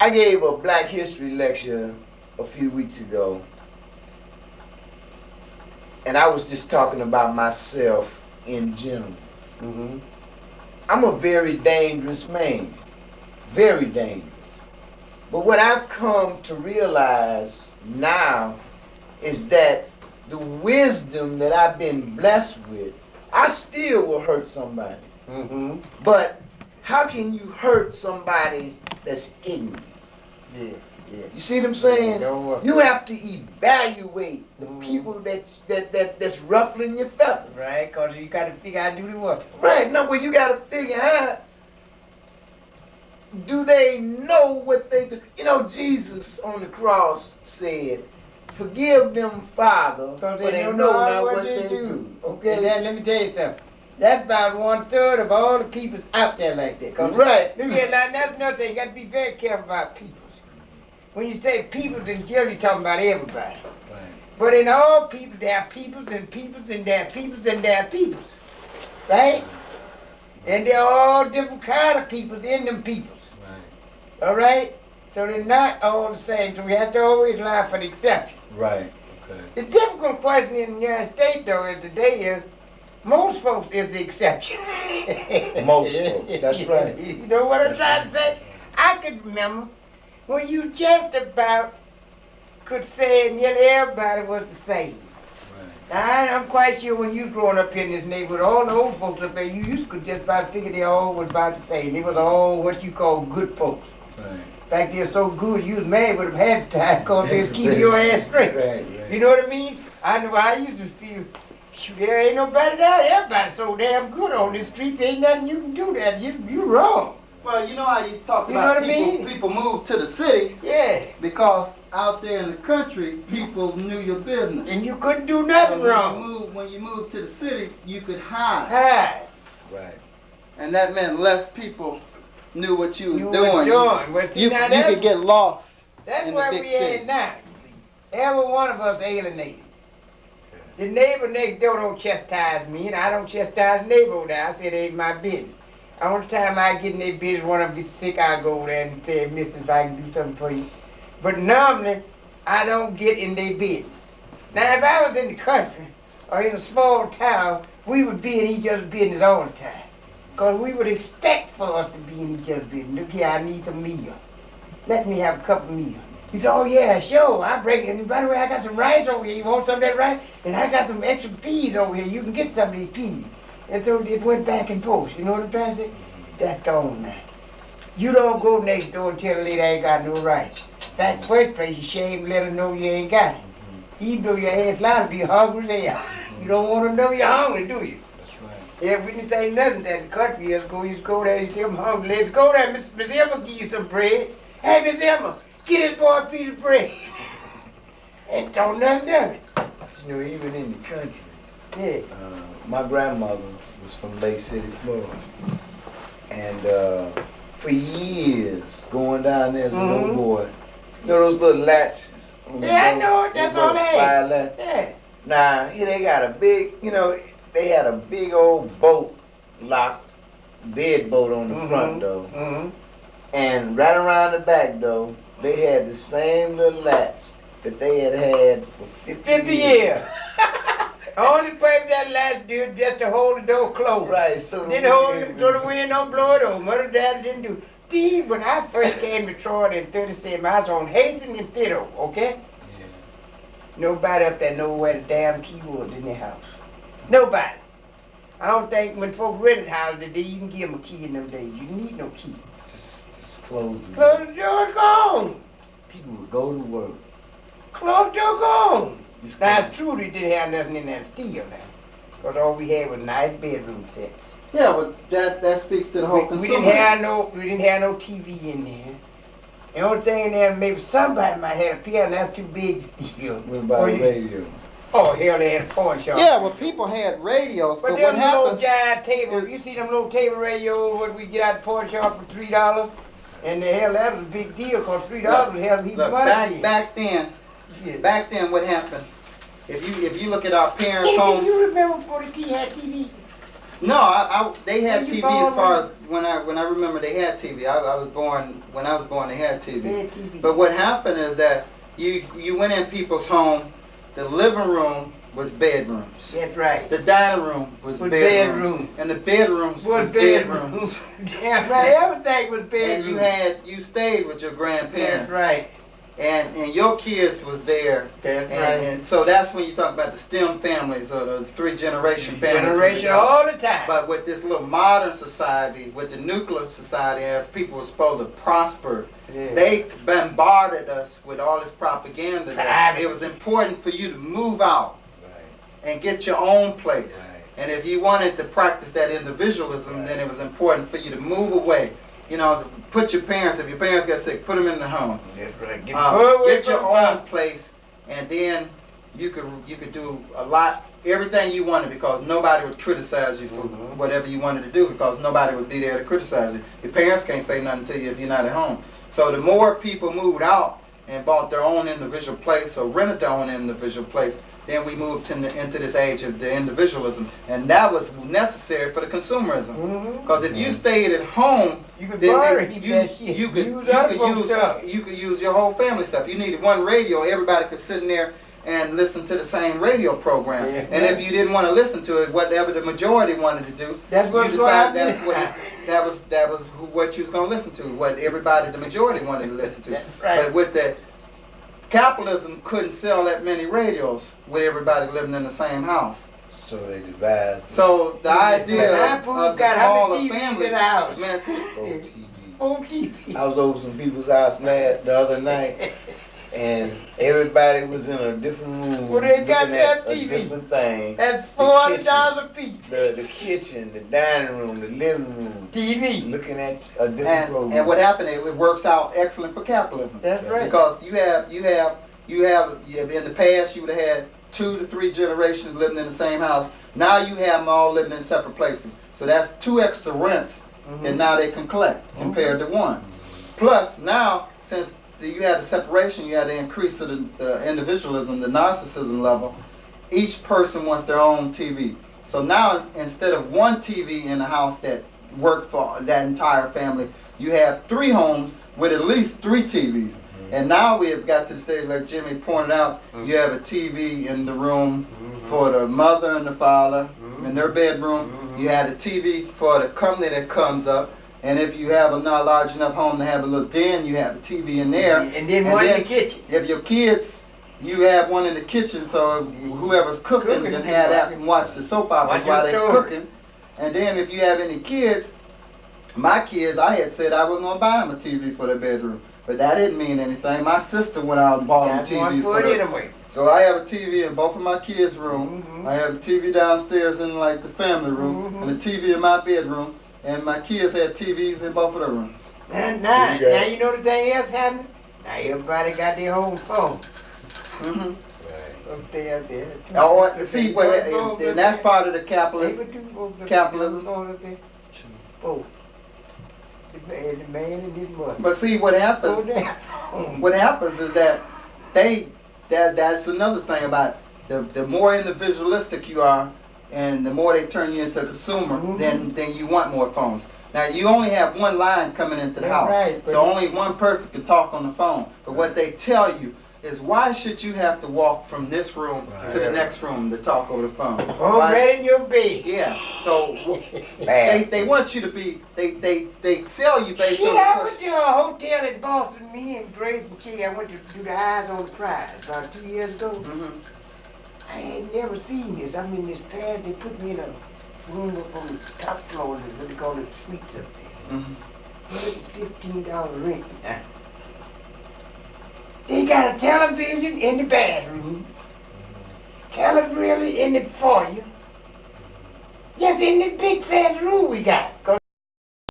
I gave a Black History lecture a few weeks ago, and I was just talking about myself in general. Mm-hmm. I'm a very dangerous man, very dangerous. But what I've come to realize now is that the wisdom that I've been blessed with, I still will hurt somebody. Mm-hmm. But how can you hurt somebody that's ignorant? Yeah, yeah. You see what I'm saying? Yeah, you have to evaluate the people that's ruffling your feathers. Right, because you got to figure out do the work. Right, no, well, you got to figure out, do they know what they do? You know, Jesus on the cross said, forgive them, Father, for they know not what they do. Okay? And then let me tell you something. That's about 1/3 of all the people out there like that. Right. Look at that. That's another thing. You got to be very careful about people. When you say peoples in jail, you're talking about everybody. Right. But in all people, there are peoples and peoples and there are peoples and there are peoples. Right? And there are all different kind of peoples in them peoples. Right. All right? So they're not all the same. So we have to always allow for the exception. Right. Okay. The difficult question in the United States, though, is today is most folks is the exception. Most folks, that's right. You know what I'm trying to say? I could remember when you just about could say nearly everybody was the same. Right. Now, I'm quite sure when you was growing up in this neighborhood, all the old folks up there, you could just about figure they all was about the same. They was all what you call good folks. Right. In fact, they're so good, you was mad with them half the time because they was keeping your ass straight. Right. You know what I mean? I know I used to feel, shoot, there ain't nobody down there. Everybody's so damn good on this street. There ain't nothing you can do that. You wrong. Well, you know how you talk You about know what I mean? people move to the city Yeah. because out there in the country, people knew your business. And you couldn't do nothing So wrong. when you moved to the city, you could hide. Hi. Right. And that meant less people knew what you was You doing. was doing. Well, see, You now could get lost. That's in where the we big city. at now. Every one of us alienated. The neighbor next door don't chastise me, and I don't chastise the neighbor over there. I said it ain't my business. The only time I get in their business, one of them gets sick, I go over there and tell Missus if I can do something for you. But normally, I don't get in their business. Now, if I was in the country or in a small town, we would be in each other's business all the time. Because we would expect for us to be in each other's business. Look here, I need some meal. Let me have a couple of meals. He said, oh yeah, sure, I'll bring it. And by the way, I got some rice over here. You want some of that rice? And I got some extra peas over here. You can get some of these peas. And so it went back and forth. You know what I'm trying to say? That's gone now. You don't go next door and tell a lady I ain't got no rice. That's the first place, you shame let her know you ain't got it. Even though your ass liable to be hungry as hell. You don't want to know you're hungry, do you? That's right. Yeah, we didn't think nothing that the country years ago. You just go there and say, I'm hungry. Let's go there. Miss Emma give you some bread. Hey, Miss Emma, get this boy a piece of bread. And don't nothing of it. You know, even in the country, Yeah. my grandmother was from Lake City, Florida. And for years, going down there as a little boy, you know those little latches? On the Yeah, I door? know it. That's Those all little they slide had. latch? Yeah. Now, here they got a big, you know, they had a big old boat lock, bed boat on the front door. Mm-hmm. And right around the back door, they had the same little latch that they had for 50 years. Only purpose that latch do is just to hold the door closed. Right, so Didn't hold it so the wind don't blow it over. Mother and Daddy didn't do. Steve, when I first came to Troy in 37, I was on Hazen and Fiddle, okay? Yeah. Nobody up there know where the damn key was in their house. Nobody. I don't think when folks rented houses, did they even give them a key in them days. You didn't need no key. Just close the door. Close the door, gone. People would go to work. Close the door, gone. Just Now, close. it's true they didn't have nothing in that steel now. Because all we had was nice bedroom sets. Yeah, but that speaks to the whole We consumer. didn't have no TV in there. The only thing in there, maybe somebody might have a piano, that's too big to steal. What about Or the you- radio? Oh, hell, they had a pawn shop. Yeah, well, people had radios, But but them what little happens? giant tables, you see them little table radios, what we get out the pawn shop for $3? And the hell, that was a big deal, because $3 was hell of a heap of Look, money. back then, what happened? If you look at our parents' Can homes, you remember before the T had TV? No, they had When you TV as born, far as when I remember they had TV. I was born when I was born. They had TV. They had TV. But what happened is that you went in people's home. The living room was bedrooms. That's right. The dining room was bedrooms. And the bedrooms was bedrooms. Damn right. Everything was And bedrooms. you stayed with your grandparents. That's right. And your kids was there. That's right. And so that's when you talk about the STEM families or the 3-generation families. Generation all the time. But with this little modern society, with the nuclear society, as people were supposed to prosper, Yeah. they bombarded us with all this propaganda. That Private. it was important for you to move out Right. and get your own place. Right. And if you wanted to practice that individualism, then it was important for you to move away. You know, to put your parents, if your parents got sick, put them in the home. That's right. Get your own place, and then you could do a lot, everything you wanted, because nobody would criticize you for whatever you wanted to do, because nobody would be there to criticize you. Your parents can't say nothing to you if you're not at home. So the more people moved out and bought their own individual place or rented their own individual place, then we moved into this age of the individualism, and that was necessary for the consumerism. Because if you stayed at home, You could then borrow you that shit. you could Use other folks' stuff. you could use your whole family stuff. You needed one radio. Everybody could sit in there and listen to the same radio program. Yeah. And if you didn't want to listen to it, whatever the majority wanted to do, That's what you decided that was what you was gonna listen to. What everybody, the majority, wanted to listen to. That's right. But with the capitalism, couldn't sell that many radios with everybody living in the same house. So they devised So the idea Our of food the got how many smaller TVs family, in the house? man, OTV. On TV. I was over some people's house the other night, and everybody was in a different room. Well, they looking got at that a TV. different thing. That's The $400 a piece. The kitchen, the dining room, the living room. TV. Looking at a different program. and what happened? It works out excellent for capitalism. That's right. Because you have in the past you would have had 2 to 3 generations living in the same house. Now you have them all living in separate places. So that's 2 extra rents, and now they can collect compared to 1. Plus now, since you had the separation, you had to increase to the individualism, the narcissism level. Each person wants their own TV. So now instead of 1 TV in the house that worked for that entire family, you have 3 homes with at least 3 TVs. And now we have got to the stage, like Jimmy pointed out, you have a TV in the room for the mother and the father in their bedroom. You have a TV for the company that comes up. And if you have a not large enough home to have a little den, you have a TV in there. And then one in the kitchen. If your kids, you have one in the kitchen, so whoever's cooking can have that and watch the soap operas Watch while your they're story. cooking. And then if you have any kids, my kids, I had said I was going to buy them a TV for their bedroom. But that didn't mean anything. My sister went out and bought them That's one TVs for for it them. anyway. So I have a TV in both of my kids' room. I have a TV downstairs in like the family room, and a TV in my bedroom. And my kids had TVs in both of their rooms. Now you know the thing else happening? Now everybody got their own phone. Up there. Oh, see, and that's part of the capitalism. Oh. The man and his mother. But see, what happens is that that's another thing about the more individualistic you are, and the more they turn you into a consumer, then you want more phones. Now you only have 1 line coming into the house, right, so only 1 person can talk on the phone. But what they tell you is, why should you have to walk from this room to the next room to talk over the phone? Right in your bed. Yeah. So they want you to be. They sell you based on. I went to a hotel in Boston. Me and Grace and Chi. I went to do the Eyes on the Prize about 2 years ago. I had never seen this. I'm in this pad. They put me in a room up on the top floor. What they call it, suites up there. $115 rent. They got a television in the bathroom, television in the foyer, just in this big fat room we got.